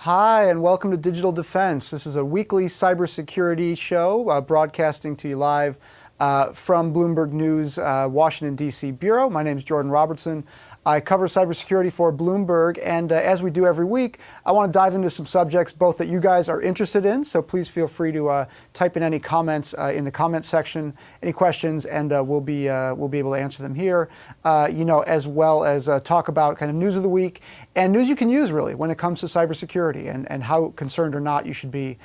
Hi, and welcome to Digital Defense. This is a weekly cybersecurity show broadcasting to you live from Bloomberg News, Washington, D.C. Bureau. My name is Jordan Robertson. I cover cybersecurity for Bloomberg, and as we do every week, I want to dive into some subjects both that you guys are interested in, so please feel free to type in any comments in the comment section, any questions, and we'll be able to answer them here, as well as talk about kind of news of the week and news you can use really when it comes to cybersecurity and how concerned or not you should be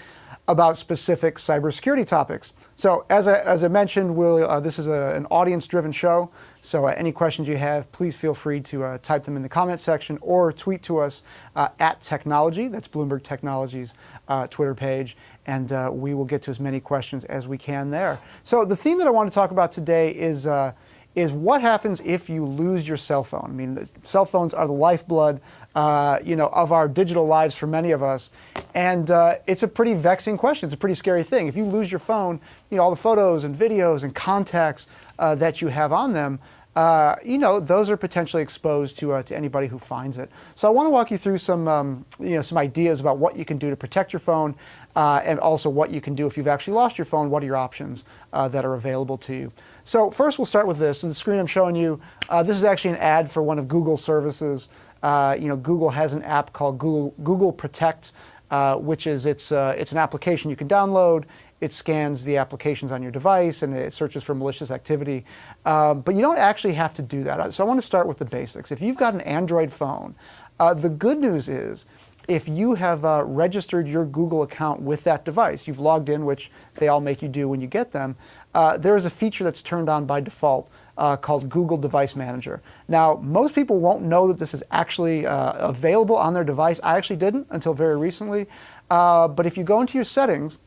about specific cybersecurity topics. So as I mentioned, this is an audience-driven show, so any questions you have, please feel free to type them in the comment section or tweet to us at Technology, that's Bloomberg Technology's Twitter page, and we will get to as many questions as we can there. So the theme that I want to talk about today is what happens if you lose your cell phone. I mean, cell phones are the lifeblood, of our digital lives for many of us, and it's a pretty vexing question. It's a pretty scary thing. If you lose your phone, all the photos and videos and contacts that you have on them, those are potentially exposed to anybody who finds it. So I want to walk you through some ideas about what you can do to protect your phone, and also what you can do if you've actually lost your phone. What are your options that are available to you? So first, we'll start with this. So the screen I'm showing you, this is actually an ad for one of Google's services. Google has an app called Google Protect, which is it's an application you can download. It scans the applications on your device and it searches for malicious activity. But you don't actually have to do that. So I want to start with the basics. If you've got an Android phone, the good news is if you have registered your Google account with that device, you've logged in, which they all make you do when you get them, there is a feature that's turned on by default called Google Device Manager. Now, most people won't know that this is actually available on their device. I actually didn't until very recently. But if you go into your settings,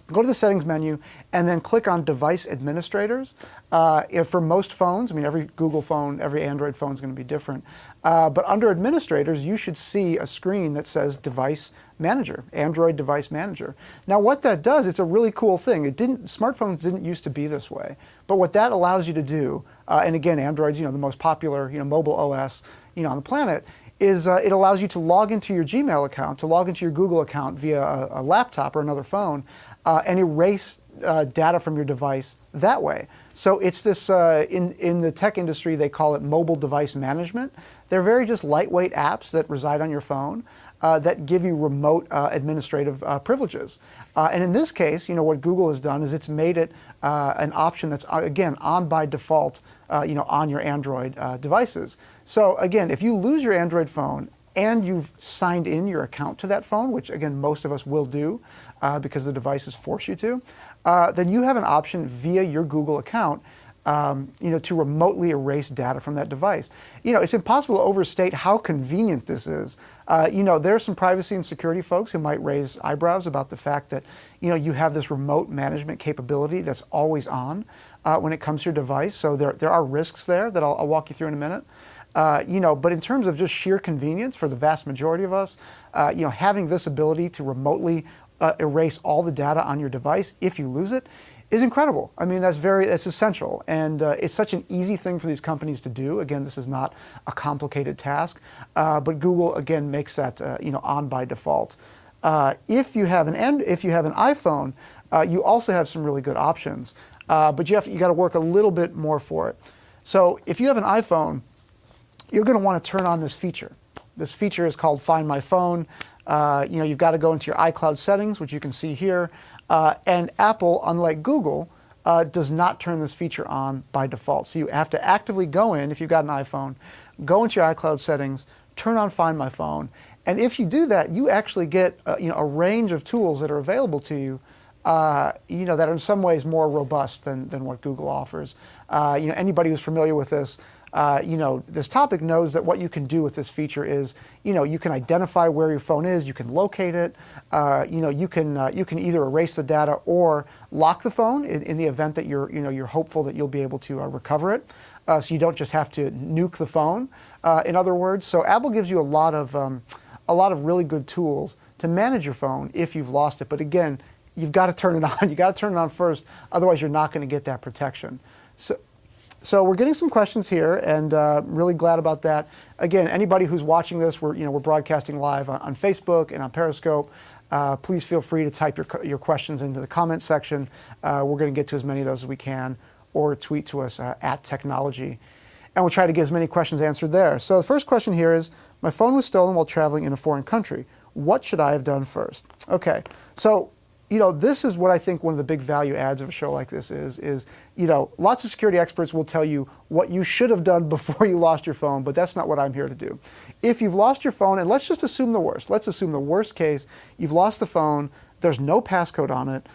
go to the settings menu and then click on Device Administrators. For most phones, I mean, every Google phone, every Android phone is going to be different. But under Administrators, you should see a screen that says Device Manager, Android Device Manager. Now, what that does, it's a really cool thing. Smartphones didn't used to be this way. But what that allows you to do, and again, Android's the most popular mobile OS on the planet, is it allows you to log into your Gmail account, to log into your Google account via a laptop or another phone, and erase data from your device that way. So it's this, in the tech industry, they call it mobile device management. They're very just lightweight apps that reside on your phone that give you remote administrative privileges. And in this case, what Google has done is it's made it an option that's, again, on by default, on your Android devices. So again, if you lose your Android phone and you've signed in your account to that phone, which again, most of us will do because the devices force you to, then you have an option via your Google account to remotely erase data from that device. It's impossible to overstate how convenient this is. There are some privacy and security folks who might raise eyebrows about the fact that, you have this remote management capability that's always on when it comes to your device. So there are risks there that I'll walk you through in a minute. But in terms of just sheer convenience for the vast majority of us, having this ability to remotely erase all the data on your device if you lose it is incredible. I mean, that's essential, and it's such an easy thing for these companies to do. Again, this is not a complicated task, but Google again makes that on by default. If you have an iPhone, you also have some really good options, but you got to work a little bit more for it. So if you have an iPhone, you're going to want to turn on this feature. This feature is called Find My Phone. You've got to go into your iCloud settings, which you can see here. And Apple, unlike Google, does not turn this feature on by default. So you have to actively go in, if you've got an iPhone, go into your iCloud settings, turn on Find My Phone. And if you do that, you actually get a range of tools that are available to you, that are in some ways more robust than what Google offers. Anybody who's familiar with this, this topic knows that what you can do with this feature is, you can identify where your phone is, you can locate it, you can either erase the data or lock the phone in the event that you're hopeful that you'll be able to recover it, so you don't just have to nuke the phone. In other words, so Apple gives you a lot of really good tools to manage your phone if you've lost it. But again, you've got to turn it on. You got to turn it on first, otherwise you're not going to get that protection. So we're getting some questions here, and really glad about that. Again, anybody who's watching this, we're broadcasting live on Facebook and on Periscope. Please feel free to type your questions into the comment section. We're going to get to as many of those as we can, or tweet to us at Technology. And we'll try to get as many questions answered there. So the first question here is, my phone was stolen while traveling in a foreign country. What should I have done first? Okay, so this is what I think one of the big value adds of a show like this is lots of security experts will tell you what you should have done before you lost your phone, but that's not what I'm here to do. If you've lost your phone, and let's just assume the worst. Let's assume the worst case. You've lost the phone. There's no passcode on it.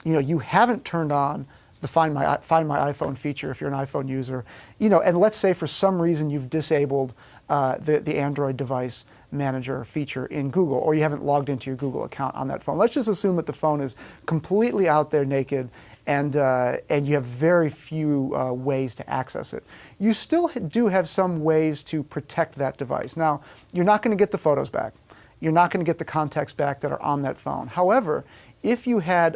You haven't turned on the Find My iPhone feature if you're an iPhone user. And let's say for some reason you've disabled the Android device manager feature in Google, or you haven't logged into your Google account on that phone. Let's just assume that the phone is completely out there naked, and you have very few ways to access it. You still do have some ways to protect that device. Now, you're not going to get the photos back. You're not going to get the contacts back that are on that phone. However, if you had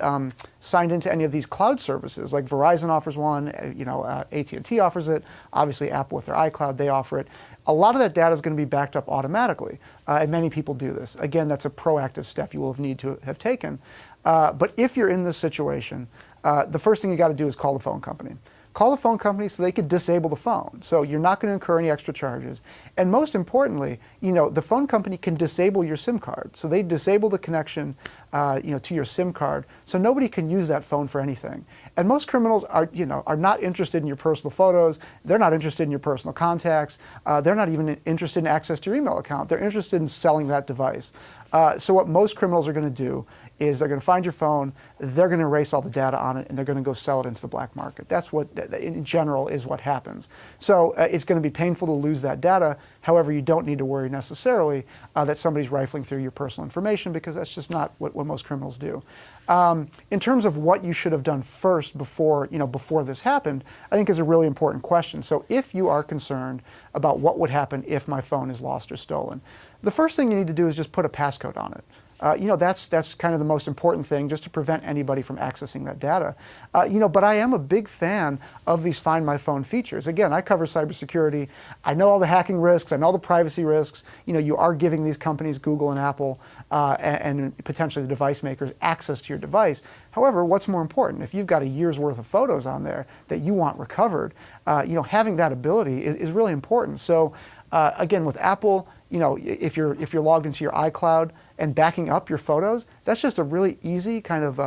signed into any of these cloud services, like Verizon offers one, AT&T offers it, obviously Apple with their iCloud, they offer it, a lot of that data is going to be backed up automatically, and many people do this. Again, that's a proactive step you will need to have taken. But if you're in this situation, the first thing you got to do is call the phone company. Call the phone company so they could disable the phone. So you're not going to incur any extra charges. And most importantly, the phone company can disable your SIM card. So they disable the connection, to your SIM card, so nobody can use that phone for anything. And most criminals are not interested in your personal photos. They're not interested in your personal contacts. They're not even interested in access to your email account. They're interested in selling that device. So what most criminals are going to do is they're going to find your phone, they're going to erase all the data on it, and they're going to go sell it into the black market. That's what, in general, is what happens. So it's going to be painful to lose that data. However, you don't need to worry necessarily that somebody's rifling through your personal information, because that's just not what most criminals do. In terms of what you should have done first before this happened, I think is a really important question. So if you are concerned about what would happen if my phone is lost or stolen, the first thing you need to do is just put a passcode on it. That's kind of the most important thing, just to prevent anybody from accessing that data. But I am a big fan of these Find My Phone features. Again, I cover cybersecurity. I know all the hacking risks. I know the privacy risks. You are giving these companies, Google and Apple, and potentially the device makers, access to your device. However, what's more important? If you've got a year's worth of photos on there that you want recovered, having that ability is really important. So, again, with Apple, if you're logged into your iCloud and backing up your photos, that's just a really easy kind of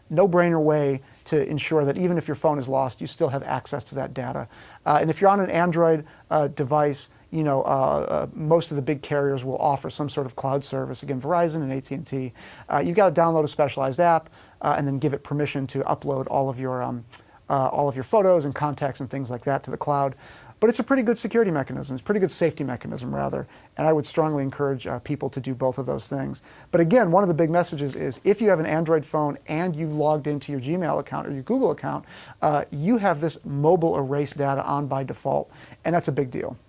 no-brainer way to ensure that even if your phone is lost, you still have access to that data. And if you're on an Android device, most of the big carriers will offer some sort of cloud service. Again, Verizon and AT&T. You've got to download a specialized app and then give it permission to upload all of your photos and contacts and things like that to the cloud. But it's a pretty good security mechanism. It's a pretty good safety mechanism, rather. And I would strongly encourage people to do both of those things. But again, one of the big messages is if you have an Android phone and you've logged into your Gmail account or your Google account, you have this mobile erase data on by default. And that's a big deal.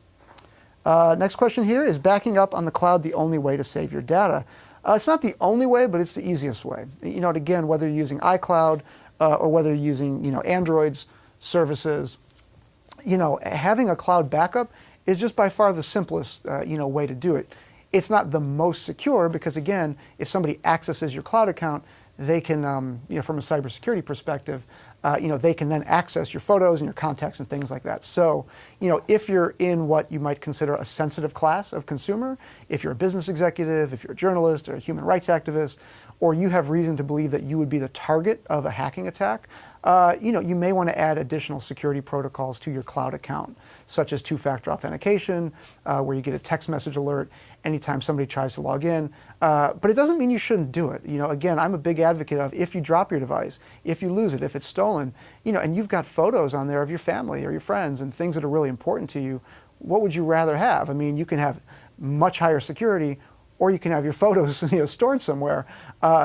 Next question here, is backing up on the cloud the only way to save your data? It's not the only way, but it's the easiest way. Again, whether you're using iCloud or whether you're using Android's services, having a cloud backup is just by far the simplest, way to do it. It's not the most secure because, again, if somebody accesses your cloud account, they can, from a cybersecurity perspective, they can then access your photos and your contacts and things like that. So, if you're in what you might consider a sensitive class of consumer, if you're a business executive, if you're a journalist or a human rights activist, or you have reason to believe that you would be the target of a hacking attack, you may want to add additional security protocols to your cloud account, such as two-factor authentication, where you get a text message alert anytime somebody tries to log in. But it doesn't mean you shouldn't do it. Again, I'm a big advocate of if you drop your device, if you lose it, if it's stolen, and you've got photos on there of your family or your friends and things that are really important to you, what would you rather have? I mean, you can have much higher security, or you can have your photos stored somewhere.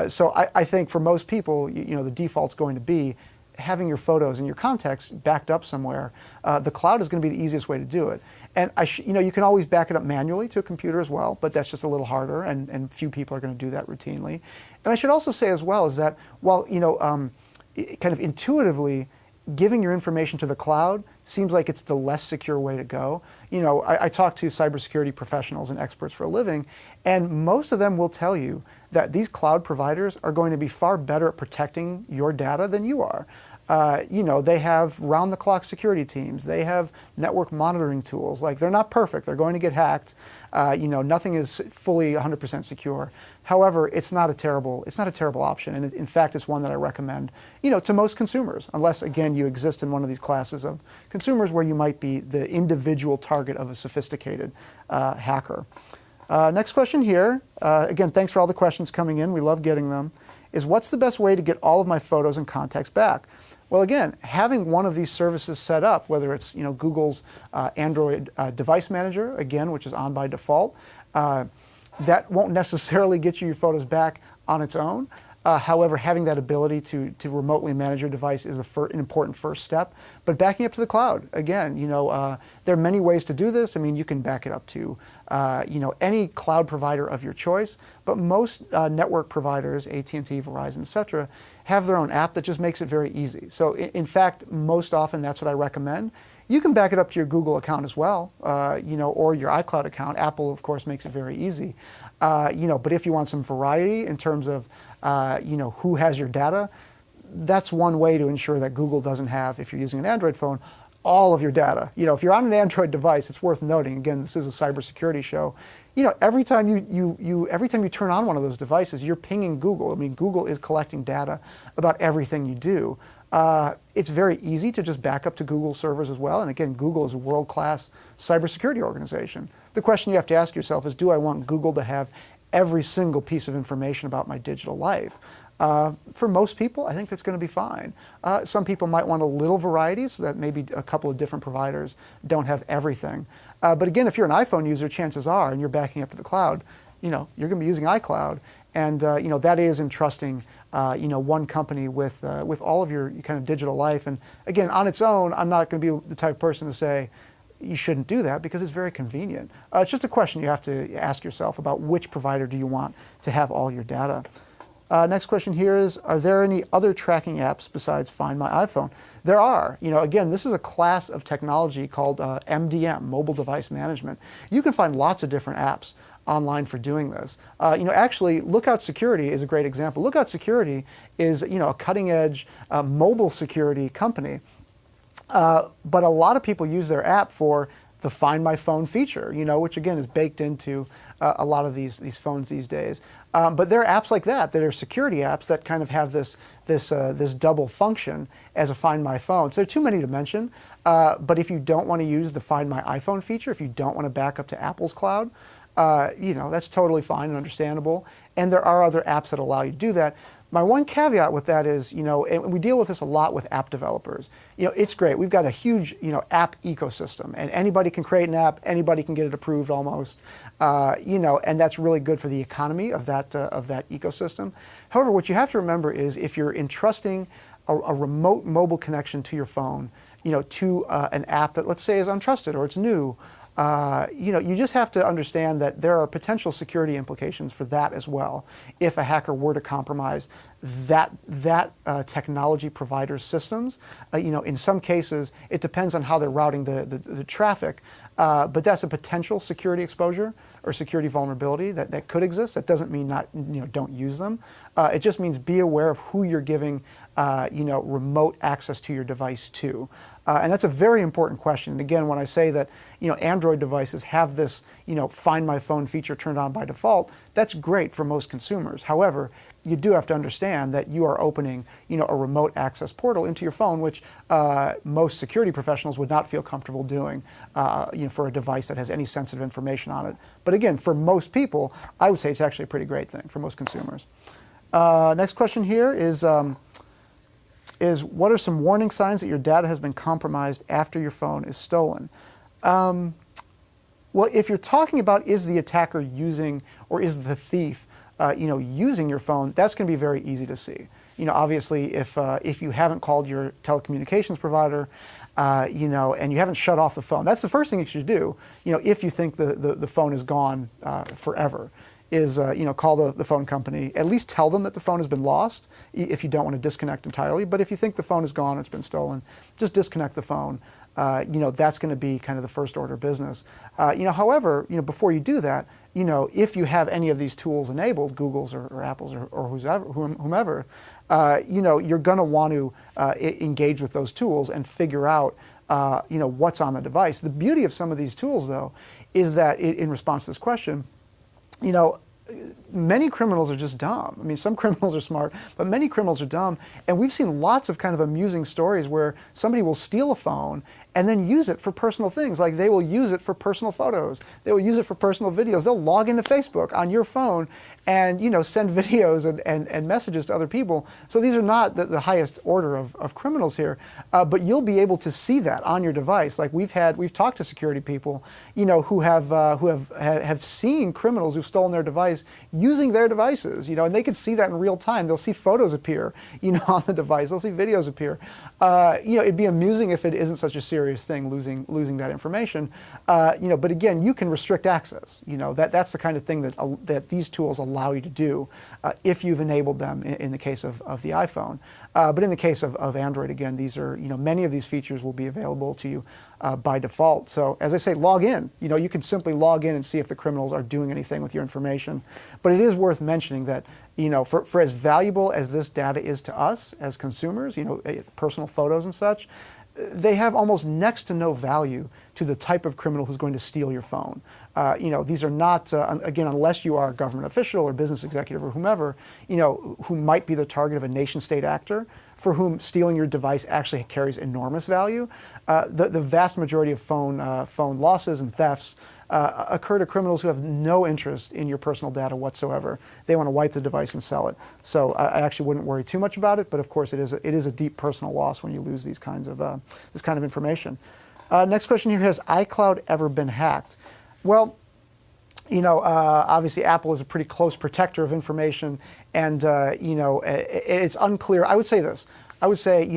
So I think for most people, the default's going to be having your photos and your contacts backed up somewhere. The cloud is going to be the easiest way to do it. And you can always back it up manually to a computer as well, but that's just a little harder, and few people are going to do that routinely. And I should also say as well is that while kind of intuitively, giving your information to the cloud seems like it's the less secure way to go. I talk to cybersecurity professionals and experts for a living, and most of them will tell you that these cloud providers are going to be far better at protecting your data than you are. They have round-the-clock security teams. They have network monitoring tools. Like, they're not perfect. They're going to get hacked. Nothing is fully 100% secure. However, it's not a terrible option, and in fact, it's one that I recommend, to most consumers, unless again you exist in one of these classes of consumers where you might be the individual target of a sophisticated hacker. Next question here. Again, thanks for all the questions coming in. We love getting them. Is what's the best way to get all of my photos and contacts back? Well, again, having one of these services set up, whether it's Google's Android device manager, again, which is on by default, that won't necessarily get you your photos back on its own. However, having that ability to remotely manage your device is an important first step. But backing up to the cloud, again, there are many ways to do this. I mean, you can back it up to any cloud provider of your choice. But most network providers, AT&T, Verizon, etc., have their own app that just makes it very easy. So in fact, most often that's what I recommend. You can back it up to your Google account as well, or your iCloud account. Apple, of course, makes it very easy. But if you want some variety in terms of who has your data, that's one way to ensure that Google doesn't have, if you're using an Android phone, all of your data. If you're on an Android device, it's worth noting, again, this is a cybersecurity show, every time you turn on one of those devices, you're pinging Google. I mean, Google is collecting data about everything you do. It's very easy to just back up to Google servers as well. And again, Google is a world-class cybersecurity organization. The question you have to ask yourself is, do I want Google to have every single piece of information about my digital life? For most people, I think that's going to be fine. Some people might want a little variety, so that maybe a couple of different providers don't have everything. But again, if you're an iPhone user, chances are, and you're backing up to the cloud, you're going to be using iCloud, and that is entrusting one company with all of your kind of digital life. And again, on its own, I'm not going to be the type of person to say you shouldn't do that because it's very convenient. It's just a question you have to ask yourself about which provider do you want to have all your data. Next question here is, are there any other tracking apps besides Find My iPhone? There are. Again, this is a class of technology called MDM, Mobile Device Management. You can find lots of different apps online for doing this. Actually, Lookout Security is a great example. Lookout Security is, a cutting-edge mobile security company. But a lot of people use their app for the Find My Phone feature, which again is baked into a lot of these phones these days. But there are apps like that are security apps that kind of have this double function as a Find My Phone. So there are too many to mention. But if you don't want to use the Find My iPhone feature, if you don't want to back up to Apple's cloud, that's totally fine and understandable. And there are other apps that allow you to do that. My one caveat with that is, and we deal with this a lot with app developers. It's great. We've got a huge, app ecosystem, and anybody can create an app. Anybody can get it approved almost, and that's really good for the economy of that ecosystem. However, what you have to remember is if you're entrusting a remote mobile connection to your phone, to an app that, let's say, is untrusted or it's new, you just have to understand that there are potential security implications for that as well. If a hacker were to compromise that technology provider's systems, in some cases it depends on how they're routing the traffic, but that's a potential security exposure or security vulnerability that could exist. That doesn't mean don't use them. It just means be aware of who you're giving remote access to your device to. And that's a very important question. And again, when I say that Android devices have this Find My Phone feature turned on by default, that's great for most consumers. However, you do have to understand that you are opening a remote access portal into your phone, which most security professionals would not feel comfortable doing for a device that has any sensitive information on it. But again, for most people, I would say it's actually a pretty great thing for most consumers. Next question here is what are some warning signs that your data has been compromised after your phone is stolen? Well, if you're talking about is the attacker using or is the thief using your phone, that's going to be very easy to see. Obviously, if you haven't called your telecommunications provider, and you haven't shut off the phone, that's the first thing you should do. If you think the phone is gone forever. is call the phone company. At least tell them that the phone has been lost if you don't want to disconnect entirely. But if you think the phone is gone or it's been stolen, just disconnect the phone. That's going to be kind of the first order of business. However, before you do that, if you have any of these tools enabled, Google's or Apple's or whomever, you're going to want to engage with those tools and figure out, what's on the device. The beauty of some of these tools, though, is that in response to this question, many criminals are just dumb. I mean, some criminals are smart, but many criminals are dumb. And we've seen lots of kind of amusing stories where somebody will steal a phone and then use it for personal things. Like they will use it for personal photos. They will use it for personal videos. They'll log into Facebook on your phone and, send videos and messages to other people. So these are not the highest order of criminals here, but you'll be able to see that on your device. Like we've talked to security people, who have seen criminals who've stolen their device using their devices, and they can see that in real time. They'll see photos appear, on the device. They'll see videos appear. It'd be amusing if it isn't such a serious thing, losing that information. But again, you can restrict access. That's the kind of thing that these tools allow you to do if you've enabled them in the case of the iPhone. But in the case of Android, again, these are, many of these features will be available to you by default. So as I say, log in. You can simply log in and see if the criminals are doing anything with your information. But it is worth mentioning that, for as valuable as this data is to us as consumers, personal photos and such, they have almost next to no value to the type of criminal who's going to steal your phone. These are not, again, unless you are a government official or business executive or whomever, who might be the target of a nation-state actor, for whom stealing your device actually carries enormous value. The vast majority of phone losses and thefts occur to criminals who have no interest in your personal data whatsoever. They want to wipe the device and sell it. So I actually wouldn't worry too much about it, but of course it is a deep personal loss when you lose these kinds of this kind of information. Next question here: has iCloud ever been hacked? Well, obviously Apple is a pretty close protector of information, and it's unclear. I would say this. I would say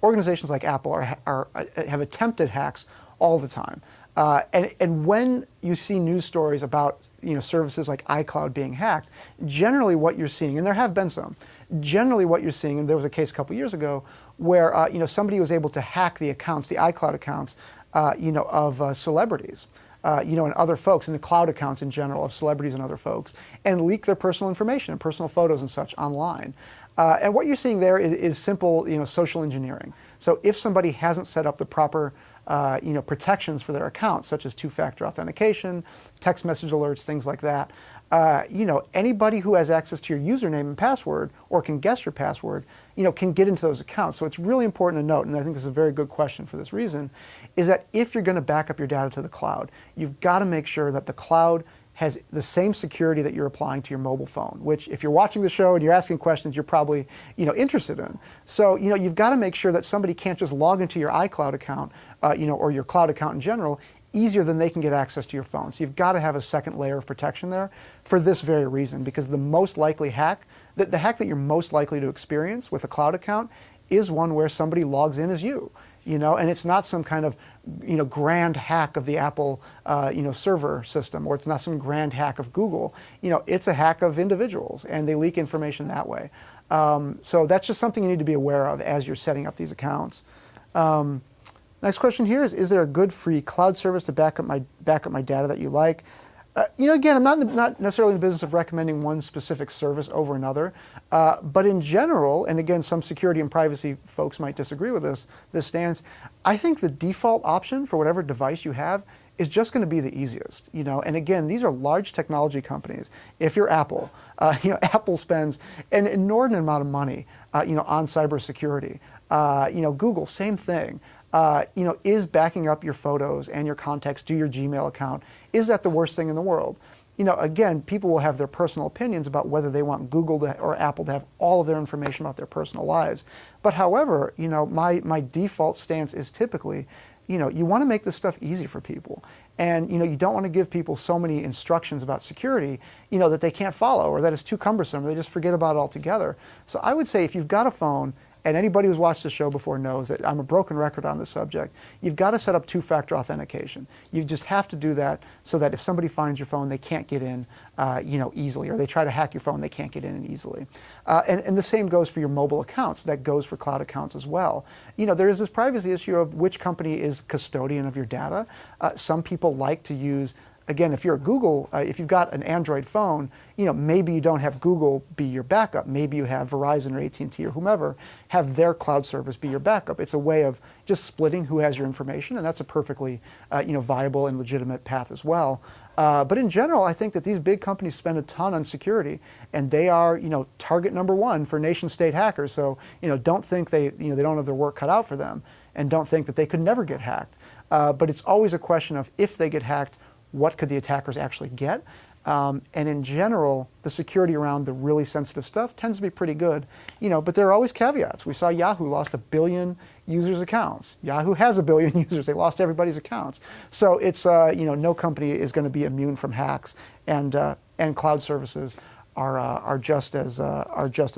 organizations like Apple have attempted hacks all the time. And when you see news stories about services like iCloud being hacked, generally what you're seeing, and there have been some, generally what you're seeing, and there was a case a couple years ago where somebody was able to hack the accounts, the iCloud accounts, of celebrities. And other folks, and the cloud accounts in general of celebrities and other folks, and leak their personal information and personal photos and such online. And what you're seeing there is simple, social engineering. So if somebody hasn't set up the proper, protections for their account, such as two-factor authentication, text message alerts, things like that, anybody who has access to your username and password or can guess your password, can get into those accounts. So it's really important to note, and I think this is a very good question for this reason, is that if you're going to back up your data to the cloud, you've got to make sure that the cloud has the same security that you're applying to your mobile phone, which if you're watching the show and you're asking questions, you're probably interested in. So you've got to make sure that somebody can't just log into your iCloud account, or your cloud account in general, easier than they can get access to your phone. So you've got to have a second layer of protection there for this very reason, because the most likely hack, the hack that you're most likely to experience with a cloud account is one where somebody logs in as you. And it's not some kind of, grand hack of the Apple, server system, or it's not some grand hack of Google. It's a hack of individuals, and they leak information that way. So that's just something you need to be aware of as you're setting up these accounts. Next question here is there a good free cloud service to back up my data that you like? Again, I'm not necessarily in the business of recommending one specific service over another, but in general, and again, some security and privacy folks might disagree with this stance, I think the default option for whatever device you have is just going to be the easiest, And again, these are large technology companies. If you're Apple, Apple spends an inordinate amount of money, on cybersecurity. Google, same thing. Is backing up your photos and your contacts to your Gmail account, is that the worst thing in the world? Again, people will have their personal opinions about whether they want Google or Apple to have all of their information about their personal lives. But however, my default stance is typically, you want to make this stuff easy for people. And, you don't want to give people so many instructions about security, that they can't follow, or that it's too cumbersome, or they just forget about it altogether. So I would say if you've got a phone and anybody who's watched the show before knows that I'm a broken record on this subject. You've got to set up two-factor authentication. You just have to do that so that if somebody finds your phone, they can't get in easily, or they try to hack your phone, they can't get in easily. And the same goes for your mobile accounts. That goes for cloud accounts as well. There is this privacy issue of which company is custodian of your data. Some people like to use, again, if you're a Google, if you've got an Android phone, maybe you don't have Google be your backup. Maybe you have Verizon or AT&T or whomever have their cloud service be your backup. It's a way of just splitting who has your information, and that's a perfectly viable and legitimate path as well. But in general, I think that these big companies spend a ton on security, and they are, target number one for nation-state hackers. So, don't think they don't have their work cut out for them, and don't think that they could never get hacked. But it's always a question of if they get hacked, what could the attackers actually get? And in general, the security around the really sensitive stuff tends to be pretty good, but there are always caveats. We saw Yahoo lost 1 billion users' accounts. Yahoo has 1 billion users. They lost everybody's accounts. So it's, no company is going to be immune from hacks, and cloud services are just as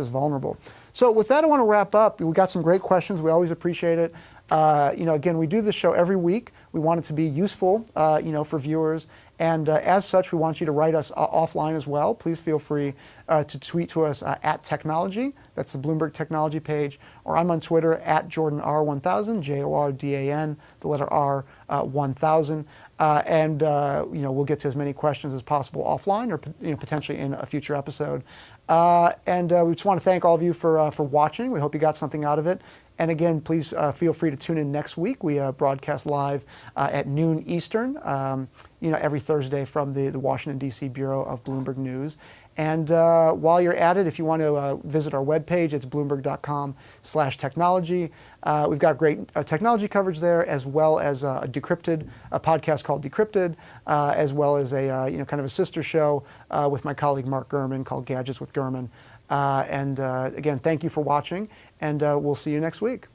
vulnerable. So with that, I want to wrap up. We got some great questions. We always appreciate it. Again, we do this show every week. We want it to be useful, for viewers. And as such, we want you to write us offline as well. Please feel free to tweet to us at Technology. That's the Bloomberg Technology page. Or I'm on Twitter at JordanR1000, Jordan, the letter R, 1000. And we'll get to as many questions as possible offline, or potentially in a future episode. And we just want to thank all of you for watching. We hope you got something out of it. And again, please feel free to tune in next week. We broadcast live at noon Eastern, every Thursday from the Washington, D.C. Bureau of Bloomberg News. And while you're at it, if you want to visit our webpage, it's bloomberg.com/technology. We've got great technology coverage there, as well as a podcast called Decrypted, as well as a kind of a sister show with my colleague Mark Gurman called Gadgets with Gurman. And again, thank you for watching, and we'll see you next week.